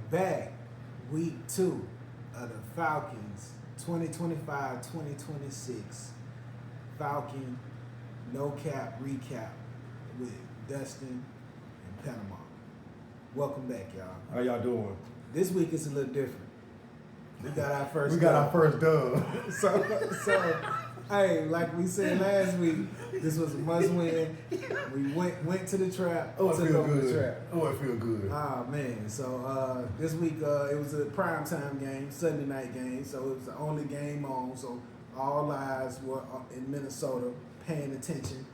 back. Week 2 of the Falcons 2025-2026 Falcon No Cap Recap with Dustin and Panama. Welcome back, y'all. How y'all doing? This week is a little different. We got our first dub. So, hey, like we said last week, this was a must win. We went to the trap. Oh, it feel good. The trap. Oh, it feel good. Ah, man. So this week it was a primetime game, Sunday night game. So it was the only game on. So all eyes were in Minnesota paying attention.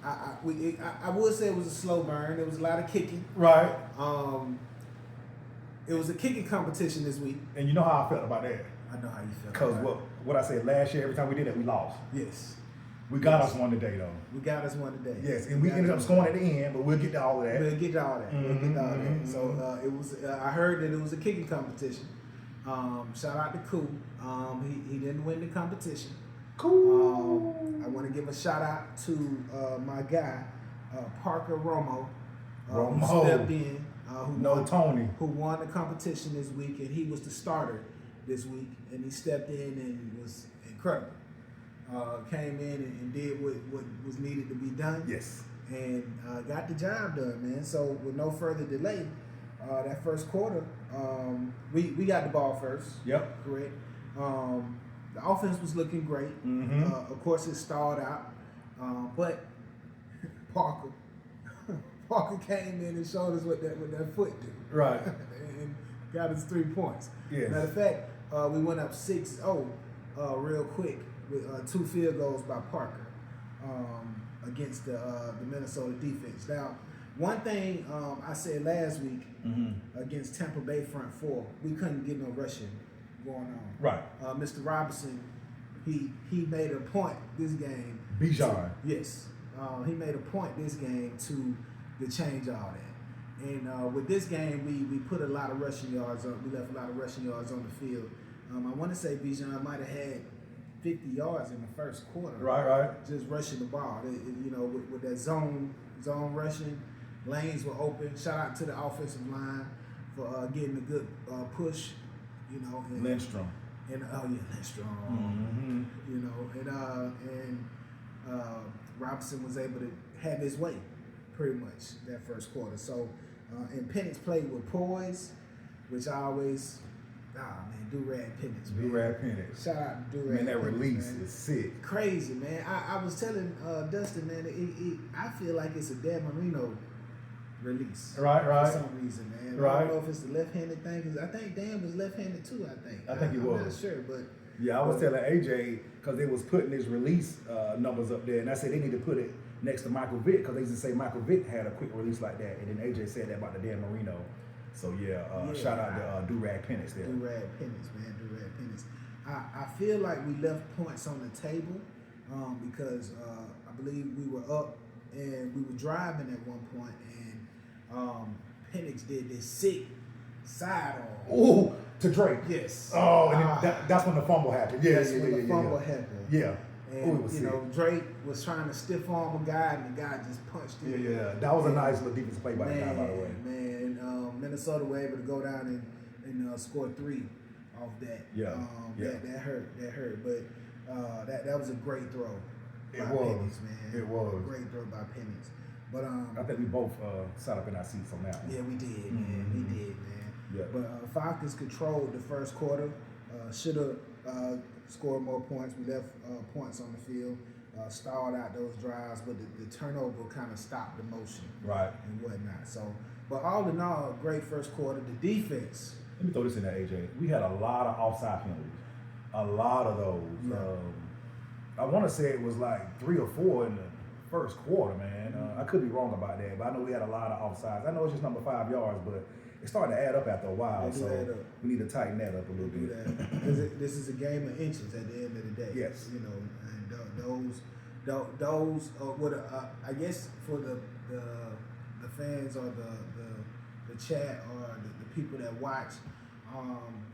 I would say it was a slow burn. There was a lot of kicking. Right. It was a kicking competition this week. And you know how I felt about that? I know how you felt. Because what I said last year, every time we did it, we lost. Yes. We got us one today, though. We got us one today. Yes, and we ended up scoring at the end, but we'll get to all of that. We'll get to all that. So it was. I heard that it was a kicking competition. Shout out to Cool. He didn't win the competition. Cool. I want to give a shout out to my guy, Parker Romo. Who stepped in. Who won the competition this week, and he was the starter this week, and he stepped in and was incredible. Came in and did what was needed to be done. Yes. And got the job done, man. So with no further delay, that first quarter, we got the ball first. Yep. Correct. The offense was looking great. Mm-hmm. Of course, it stalled out, but Parker came in and showed us what that foot do. Right. And got us 3 points. Yes. Matter of fact, we went up 6-0 real quick with 2 field goals by Parker against the Minnesota defense. Now, one thing I said last week against Tampa Bay front four, we couldn't get no rushing going on. Right. Mr. Robinson, he made a point this game. Bijan. Yes. He made a point this game to change all that. And with this game, we put a lot of rushing yards on. We left a lot of rushing yards on the field. I want to say Bijan might have had 50 yards in the first quarter. Right. Just rushing the ball. With that zone rushing, lanes were open. Shout out to the offensive line for getting a good push. And Lindstrom. And Lindstrom. And Robinson was able to have his way pretty much that first quarter. So, and Penix played with poise, which I always, do-rag Penix, man. Do-rag Penix. Shout out to do-rag Man, that Penix, release man. is sick. Crazy, man. I was telling Dustin, man, I feel like it's a Dan Marino release. Right. For some reason, man. Right. I don't know if it's the left-handed thing, because I think Dan was left-handed too, I think he was. I'm not sure, but... Yeah, I was telling AJ, because they was putting his release numbers up there, and I said they need to put it next to Michael Vick, because they used to say Michael Vick had a quick release like that, and then AJ said that about the Dan Marino. So shout out to Do-Rag Penix there. Do-Rag Penix, man, Do-Rag Penix. I feel like we left points on the table because I believe we were up and we were driving at one point, and Penix did this sick side on. Ooh, to Drake. Yes. Oh, and that's when the fumble happened. Yeah, that's when the fumble happened. Yeah. And Drake was trying to stiff arm a guy, and the guy just punched him. Yeah. That was a nice little defensive play by the guy, by the way. Man, Minnesota were able to go down and score 3 off that. That hurt. But that was a great throw. Penix, man. It was. A great throw by Penix. But I think we both sat up in our seats on that one. Yeah, we did, man. We did, man. Yeah. But Falcons controlled the first quarter. Should have scored more points. We left points on the field. Stalled out those drives, but the turnover kind of stopped the motion. Right. And whatnot. So, but all in all, great first quarter. The defense. Let me throw this in there, AJ. We had a lot of offside penalties. A lot of those. Yeah. I want to say it was like 3 or 4 in the first quarter, man. I could be wrong about that, but I know we had a lot of offsides. I know it's just number 5 yards, but it started to add up after a while, so we need to tighten that up a little bit. This is a game of inches at the end of the day. Yes. And those I guess for the fans or the chat or the people that watch,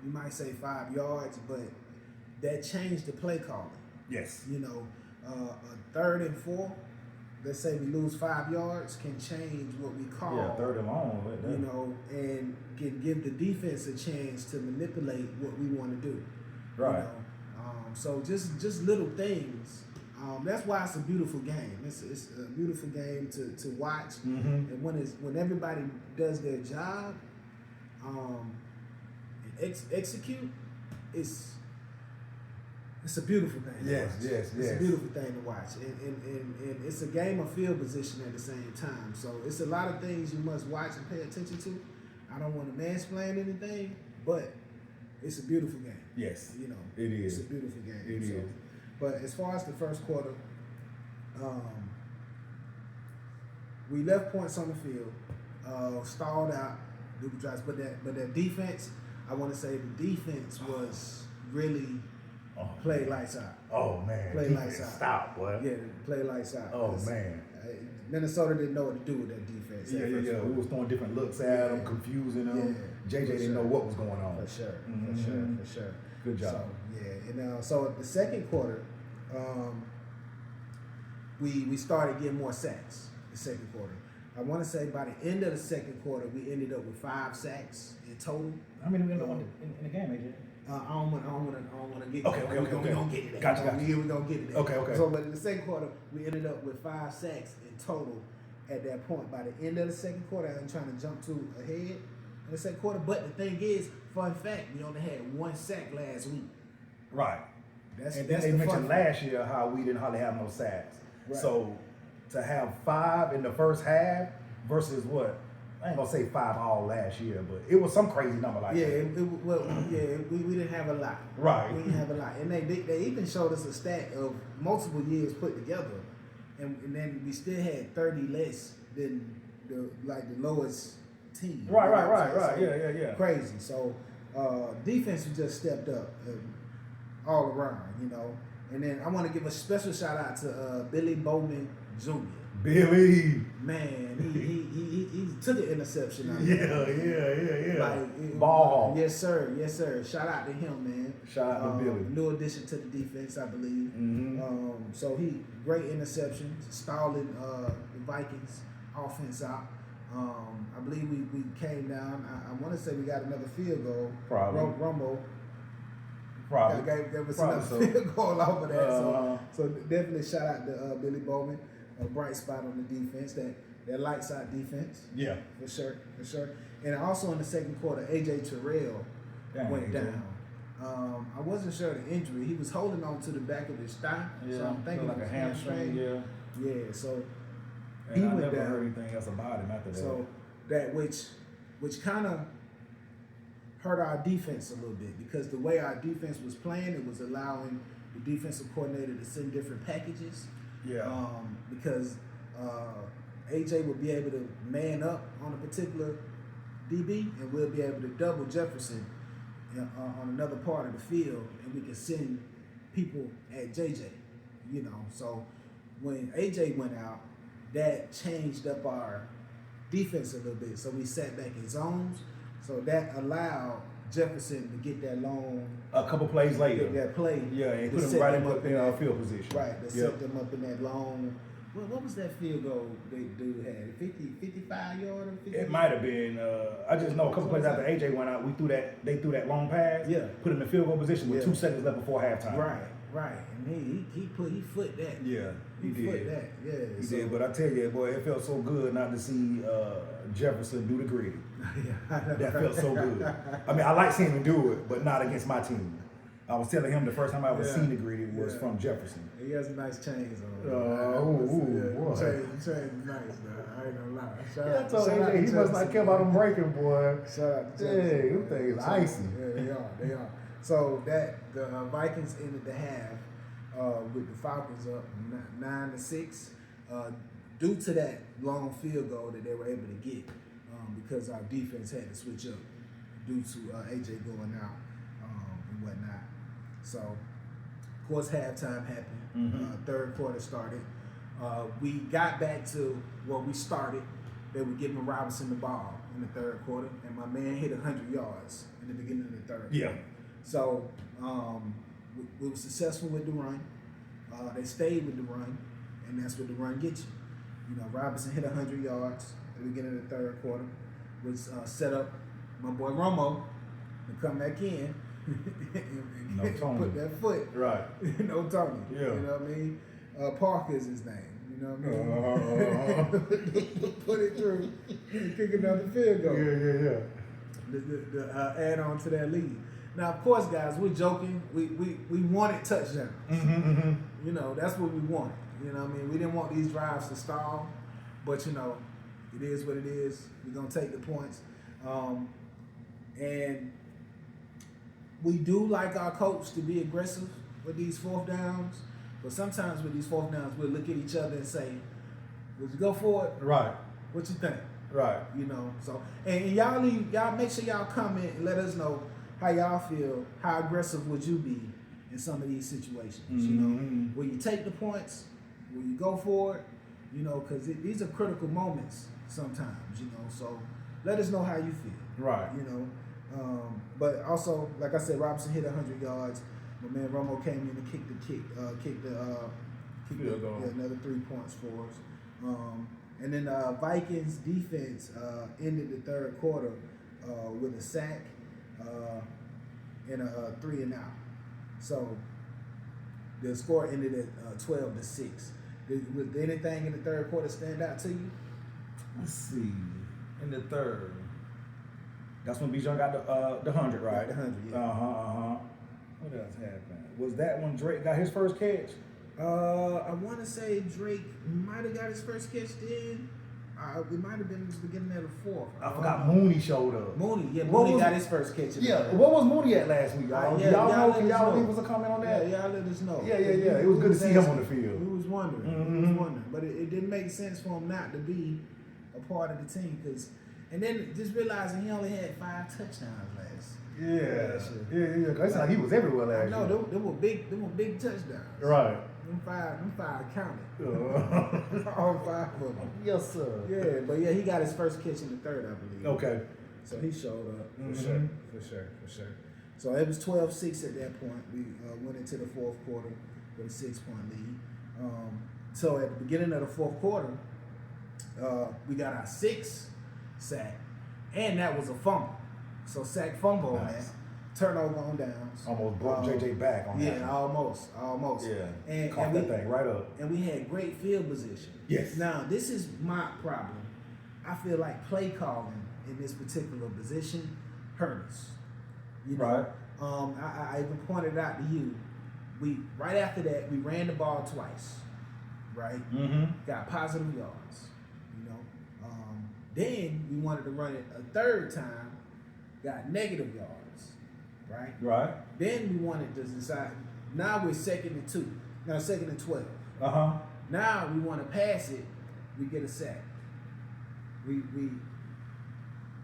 you might say 5 yards, but that changed the play calling. Yes. A 3rd and 4 let's say we lose 5 yards, can change what we call. Yeah, 3rd and long. You know, and can give the defense a chance to manipulate what we want to do. Right. You know? So just little things. That's why it's a beautiful game. It's a beautiful game to watch. Mm-hmm. And when everybody does their job, and execute, it's a beautiful thing. Yes. It's a beautiful thing to watch, and it's a game of field position at the same time. So it's a lot of things you must watch and pay attention to. I don't want to mansplain anything, but it's a beautiful game. Yes, you know, it is. It's a beautiful game. It is. But as far as the first quarter, we left points on the field, stalled out, but that defense, I want to say the defense was really play lights out. Oh man, play lights out. Stop, boy. Yeah, play lights out. Oh man. Minnesota didn't know what to do with that defense. Yeah. We was throwing different looks at them, confusing them. Yeah, JJ didn't know what was going on. For sure. Good job. So, and so the second quarter, we started getting more sacks. The second quarter, I want to say by the end of the second quarter, we ended up with 5 sacks in total. How many we ended up in the game, AJ? I don't want to get. Okay. We're gonna get it. Gotcha. We're gonna get it. Okay. So, but in the second quarter, we ended up with 5 sacks in total. At that point, by the end of the second quarter, I'm trying to jump to ahead in the second quarter. But the thing is, fun fact, we only had 1 sack last week. Right. That's they mentioned last year how we didn't hardly have no sacks. Right. So to have 5 in the first half versus what? I ain't gonna say 5 all last year, but it was some crazy number like that. We didn't have a lot. Right. We didn't have a lot, and they even showed us a stat of multiple years put together, and then we still had 30 less than the lowest team. Right. So Yeah. Crazy. So defense just stepped up all around, you know. And then I want to give a special shout out to Billy Bowman Jr. Billy, man, he took an interception out of Yeah. Like, Ball. Yes, sir. Shout out to him, man. Shout out to Billy. New addition to the defense, I believe. Mm-hmm. So he great interceptions, stalling the Vikings offense out. I believe we came down. I want to say we got another field goal. Probably. Rumble. Probably. Gave us Probably another field goal over that. So definitely shout out to Billy Bowman. A bright spot on the defense, that lights out defense. Yeah. For sure. And also in the second quarter, AJ Terrell went down. I wasn't sure of the injury. He was holding on to the back of his thigh. Yeah. So I'm thinking like it was a hamstring. Yeah, so and he I went never down. heard anything else about him after that. So that which kind of hurt our defense a little bit, because the way our defense was playing, it was allowing the defensive coordinator to send different packages. Yeah. Because AJ will be able to man up on a particular DB, and we'll be able to double Jefferson on another part of the field, and we can send people at JJ. You know, so when AJ went out, that changed up our defense a little bit. So we sat back in zones, so that allowed Jefferson to get that long. A couple plays later. That play. Yeah, and put set him right them up in our field position. Right, to set them up in that long. What was that field goal they dude had? 55 yard or 50? It might have been. I just know a couple plays after AJ went out, they threw that long pass. Yeah. Put him in field goal position with 2 seconds left before halftime. Right. And he foot that. Yeah, he did. Foot that. Yeah. He did. But I tell you, boy, it felt so good not to see Jefferson do the gritty. That felt so good. I mean, I like seeing him do it, but not against my team. I was telling him the first time I ever seen the gritty was from Jefferson. He has nice chains on. Boy. Chains nice, though. I ain't gonna lie. I told AJ he must not care about them breaking, boy. Shout out to Jefferson. Jefferson. Them things icy. Yeah, they are. So that the Vikings ended the half with the Falcons up 9-6 due to that long field goal that they were able to get because our defense had to switch up due to AJ going out and whatnot. So, of course, halftime happened. Third quarter started. We got back to where we started. They were giving Robinson the ball in the third quarter, and my man hit 100 yards in the beginning of the third. Yeah. So we were successful with the run. They stayed with the run, and that's what the run gets you. You know, Robinson hit 100 yards at the beginning of the third quarter, which set up my boy Romo to come back in and No Tony. put that foot. Right. No Tony. Yeah. You know what I mean? Parker is his name. You know what I mean? Put it through and kick another field goal. Yeah. The add on to that lead. Now, of course, guys, we're joking. We wanted touchdowns. You know, that's what we wanted. You know what I mean? We didn't want these drives to stall, but, you know, it is what it is. We're going to take the points. And we do like our coach to be aggressive with these fourth downs, but sometimes with these fourth downs, we'll look at each other and say, would you go for it? Right. What you think? Right. You know, so, and y'all make sure y'all comment and let us know how y'all feel. How aggressive would you be in some of these situations? You know, will you take the points? Will you go for it? You know, because these are critical moments sometimes. You know, so let us know how you feel. Right. You know, but also, like I said, Robinson hit 100 yards. My man Romo came in and kicked another 3 points for us. And then Vikings defense ended the third quarter with a sack and a 3 and out. So the score ended at 12-6. Did anything in the third quarter stand out to you? Let's see. In the third. That's when Bijan got the 100, right? The 100, yeah. What else happened? Was that when Drake got his first catch? I want to say Drake might have got his first catch then. It might have been the beginning of the fourth. I forgot Mooney showed up. Mooney got his first catch. What was Mooney at last week, y'all? Y'all know? Can y'all leave us a comment on that? Yeah, y'all let us know. Yeah. It was good to see him on the field. We was wondering. But it didn't make sense for him not to be a part of the team. And then just realizing he only had 5 touchdowns last year. Yeah. That's how he was everywhere last year. No, they were big touchdowns. Right. Them five counted. All 5 of them. Yes, sir. Yeah, but he got his first catch in the third, I believe. Okay. So he showed up for sure. So it was 12-6 at that point. We went into the fourth quarter with a 6-point lead. So at the beginning of the fourth quarter, we got our 6th sack, and that was a fumble. So sack, fumble, man. Turnover on downs. Almost brought JJ back on that. Yeah, almost. Yeah. And caught that thing right up. And we had great field position. Yes. Now, this is my problem. I feel like play calling in this particular position hurt us. You know? Right. I even pointed out to you, right after that, we ran the ball twice. Right? Got positive yards. You know? Then we wanted to run it a third time, got negative yards. Right. Then we wanted to decide. Now we're 2nd and 2. Now 2nd and 12. Now we want to pass it. We get a sack.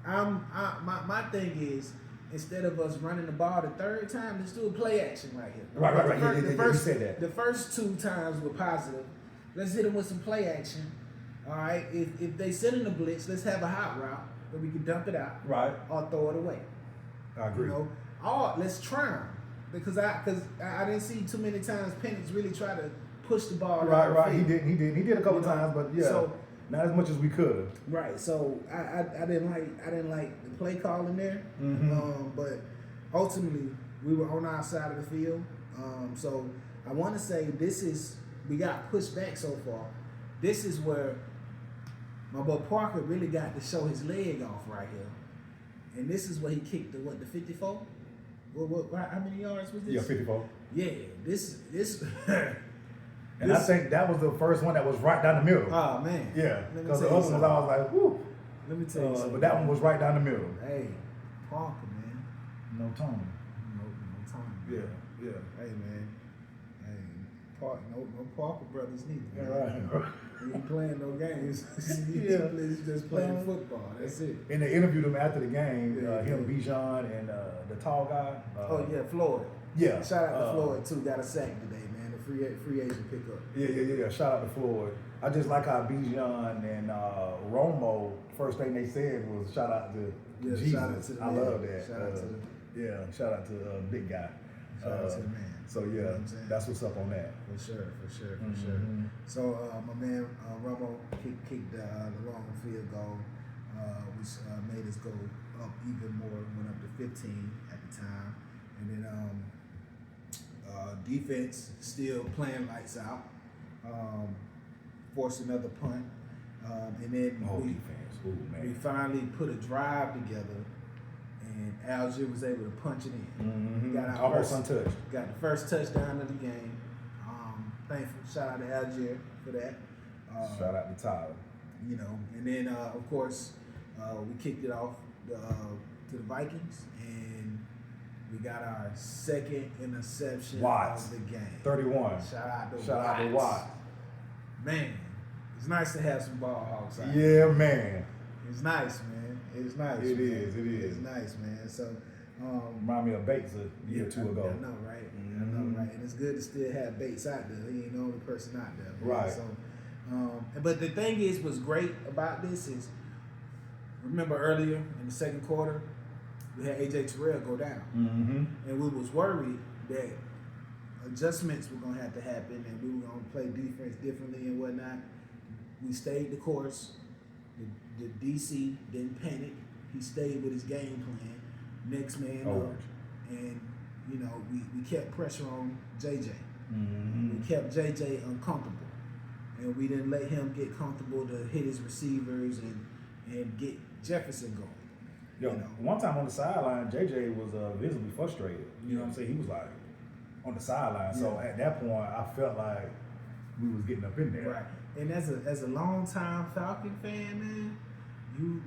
My thing is, instead of us running the ball the third time, let's do a play action right here. Right. You said that. The first 2 times were positive. Let's hit them with some play action. All right. If they send in the blitz, let's have a hot route that we can dump it out. Right. Or throw it away. I agree. You know? Or let's try them. Because I didn't see too many times Penix really try to push the ball. Right. He did a couple times, but so, not as much as we could have. Right. So I didn't like the play calling there. But ultimately we were on our side of the field. So I want to say we got pushed back so far. This is where my boy Parker really got to show his leg off right here. And this is where he kicked the 54? How many yards was this? Yeah, 54. Yeah, this. And I think that was the first one that was right down the middle. Oh man. Yeah, because the other ones I was like, whoo. Let me tell you something. But that one was right down the middle. Hey, Parker, man. No Tony. No Tony. Yeah. Hey man. Hey, no Parker brothers neither. Yeah, right. He ain't playing no games. He's just playing football. That's it. And they interviewed him after the game. Him, Bijan, and the tall guy. Floyd. Yeah. Shout out to Floyd too. Got a sack today, man. A free agent pickup. Yeah. Shout out to Floyd. I just like how Bijan and Romo. First thing they said was shout out to Jesus. Shout out to I love that. Shout out to shout out to Big Guy. Shout out to the man. So yeah, you know what that's what's up on that. For sure. So my man Romo kicked the long field goal, which made us go up even more. Went up to 15 at the time, and then defense still playing lights out. Forced another punt, and then we finally put a drive together. And Algier was able to punch it in. Got almost untouched. Got the first touchdown of the game. Thankful. Shout out to Algier for that. Shout out to Tyler. You know, and then of course we kicked it off to the Vikings, and we got our second interception of the game. 31. Shout out to Watts. Man, it's nice to have some ball hawks out there. Yeah, man. It's nice, man. It's nice. It is. It's nice, man. So, remind me of Bates a year or two ago. I know, right? I know, right? And it's good to still have Bates out there. He ain't the only person out there. Man. Right. So, but the thing is, what's great about this is, remember earlier in the second quarter, we had AJ Terrell go down, and we was worried that adjustments were gonna have to happen, and we were gonna play defense differently and whatnot. We stayed the course. The DC didn't panic. He stayed with his game plan. Next man up. And, you know, we kept pressure on JJ. We kept JJ uncomfortable. And we didn't let him get comfortable to hit his receivers and get Jefferson going. Yo, you know? One time on the sideline, JJ was visibly frustrated. You know what I'm saying? He was like on the sideline. So at that point, I felt like we was getting up in there. Right. And as a longtime Falcon fan, man, you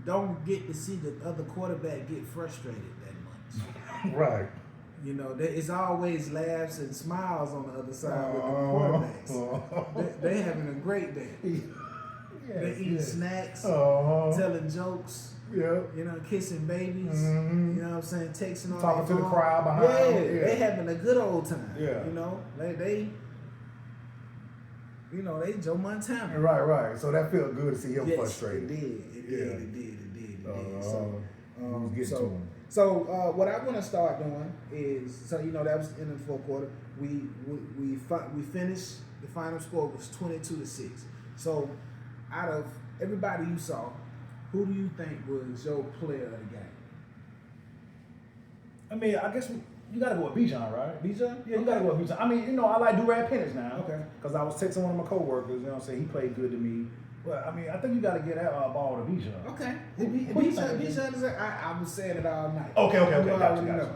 don't get to see the other quarterback get frustrated that much. Right. You know, it's always laughs and smiles on the other side with the quarterbacks. They having a great day. They eat snacks, telling jokes. Yeah. You know, kissing babies. You know what I'm saying? Texting on talking to phone. the crowd behind them. They having a good old time. Yeah. You know, they Joe Montana. Right. So that felt good to see him frustrated. It did. So what I want to start doing is, that was in the fourth quarter. We finished. The final score was 22-6. So out of everybody you saw, who do you think was your player of the game? I mean, I guess you got to go with Bijan, right? Bijan? Yeah, you got to go with Bijan. I mean, I like Durant Pennis now. Okay. Because I was texting one of my coworkers, you know what I'm saying? He played good to me. Well, I mean, I think you got to get that ball to Bijan. Okay. Bijan is I was saying it all night. Okay.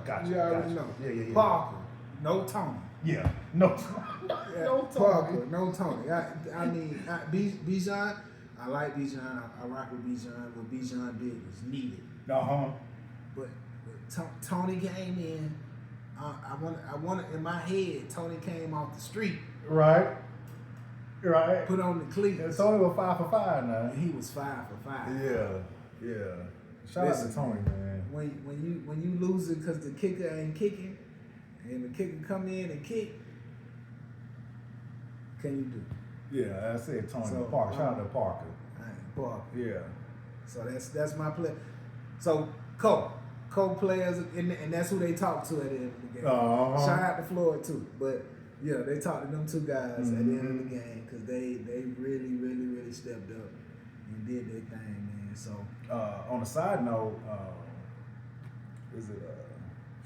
Gotcha. You already know. Yeah. Parker, no Tony. Yeah, no Tony. Parker, no Tony. I mean, Bijan, I like Bijan. I rock with Bijan. What Bijan did was needed. But Tony came in. I want in my head. Tony came off the street. Right. Put on the cleats. And Tony was 5 for 5 now. And he was 5 for 5. Yeah. Shout out to Tony, man. When you lose it because the kicker ain't kicking, and the kicker come in and kick, can you do? Yeah, I said Tony Parker. Shout out to Parker. Parker. Yeah. So that's my play. So co-players, and that's who they talk to at the end of the game. Shout out to Floyd too, but yeah, they talked to them two guys at the end of the game because they really stepped up and did their thing, man. So on a side note, is it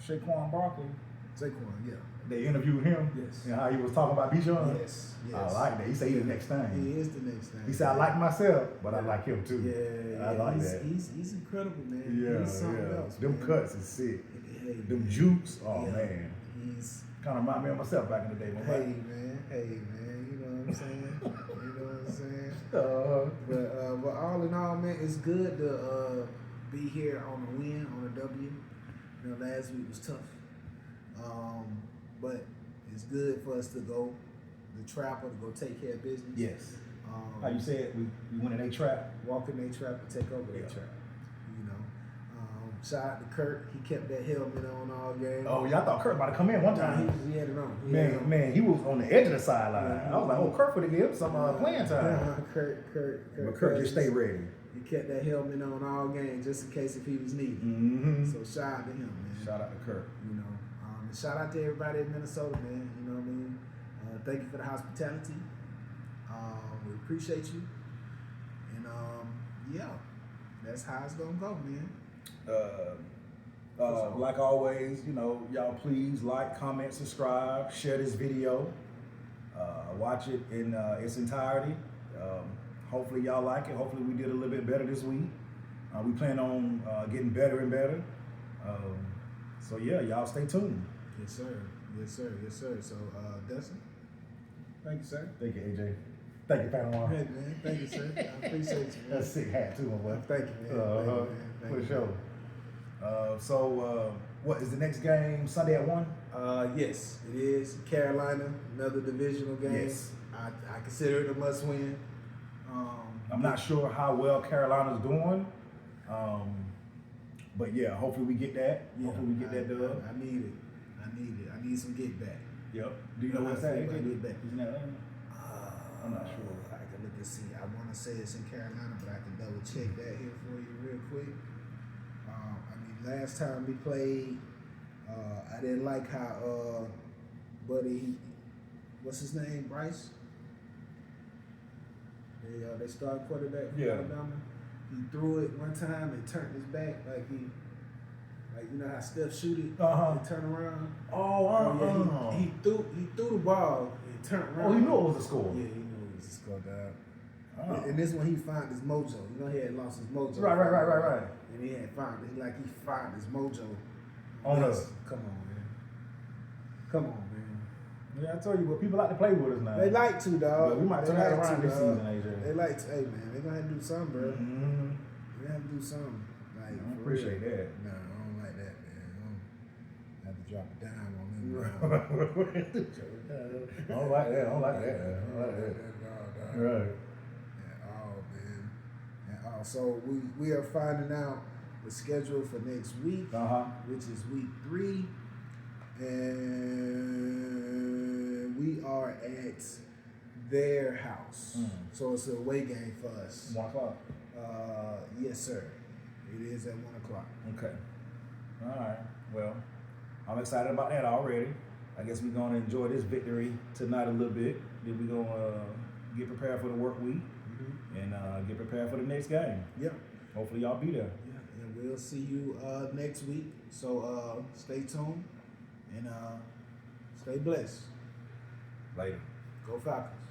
Saquon Barkley? Saquon, yeah. They interviewed him. Yes. And how he was talking about Bijan. Yes. I like that. He said he's the next thing. He is the next thing. He said I like myself, but I like him too. Yeah. I like that. He's incredible, man. Yeah. He's something else. Them man. cuts is sick. Hey, Them jukes. Oh man. He's kind of remind me of myself back in the day. Hey man. You know what I'm saying? But all in all, man, it's good to be here on a win, on a W. You know, last week was tough. But it's good for us to go, the trapper, to go take care of business. Yes. How you said, we went in a trap? Walk in their trap and take over their trap. You know. Shout out to Kurt. He kept that helmet on all game. Oh, yeah, I thought Kurt about to come in one time. He had it on. Man, he was on the edge of the sideline. I was like, oh, Kurt for to give him some playing time. Kurt. But Kurt just stay ready. He kept that helmet on all game just in case if he was needed. So shout out to him, man. Shout out to Kurt. You know. And shout out to everybody in Minnesota, man. You know what I mean? Thank you for the hospitality. We appreciate you. And yeah, that's how it's gonna go, man. Like always, you know, y'all please like, comment, subscribe, share this video, watch it in its entirety. Hopefully y'all like it. Hopefully we did a little bit better this week. We plan on getting better and better. So yeah, y'all stay tuned. Yes, sir. Yes, sir. Yes, sir. So, Dustin, thank you, sir. Thank you, AJ. Thank you, Panama. Hey, man. Thank you, sir. I appreciate you, man. That's a sick hat too, my boy. Thank you, man. Thank For you. sure. So what is the next game? Sunday at 1? Yes, it is. Carolina, another divisional game. Yes. I consider it a must win. I'm not sure how well Carolina's doing. But yeah, hopefully we get that. Yeah, hopefully we get that done. I need it. I need some get back. Yep. Do you know what's that? Get back. Isn't that Atlanta? I'm not sure. I can look and see. I want to say it's in Carolina, but I can double check that here for you real quick. Last time we played, I didn't like how Buddy, what's his name, Bryce? They started quarterback from Alabama. He threw it one time and turned his back like you know how Steph shoot it and turn around. He threw the ball and turned around. Oh, he knew it was a score. Yeah, he knew it was a score, dog. And this one he found his mojo. You know he had lost his mojo. Right. And he had found it. He found his mojo. On us. Come on, man. Yeah, I told you, but people like to play with us now. They like to, dog. But we might turn that around this season, AJ. They like to. Hey, man, they gonna have to do something, bro. Mm-hmm. They have to do something. Like, I appreciate that. No, I don't like that, man. I have to drop it down on them. I don't like that. Right. So we are finding out the schedule for next week, which is week 3, and we are at their house. So it's a away game for us. 1 o'clock. Yes, sir. It is at 1 o'clock. Okay. All right. Well, I'm excited about that already. I guess we're gonna enjoy this victory tonight a little bit. Then we're gonna get prepared for the work week. And get prepared for the next game. Yeah. Hopefully y'all be there. Yeah, and we'll see you next week. So stay tuned and stay blessed. Later. Go Falcons.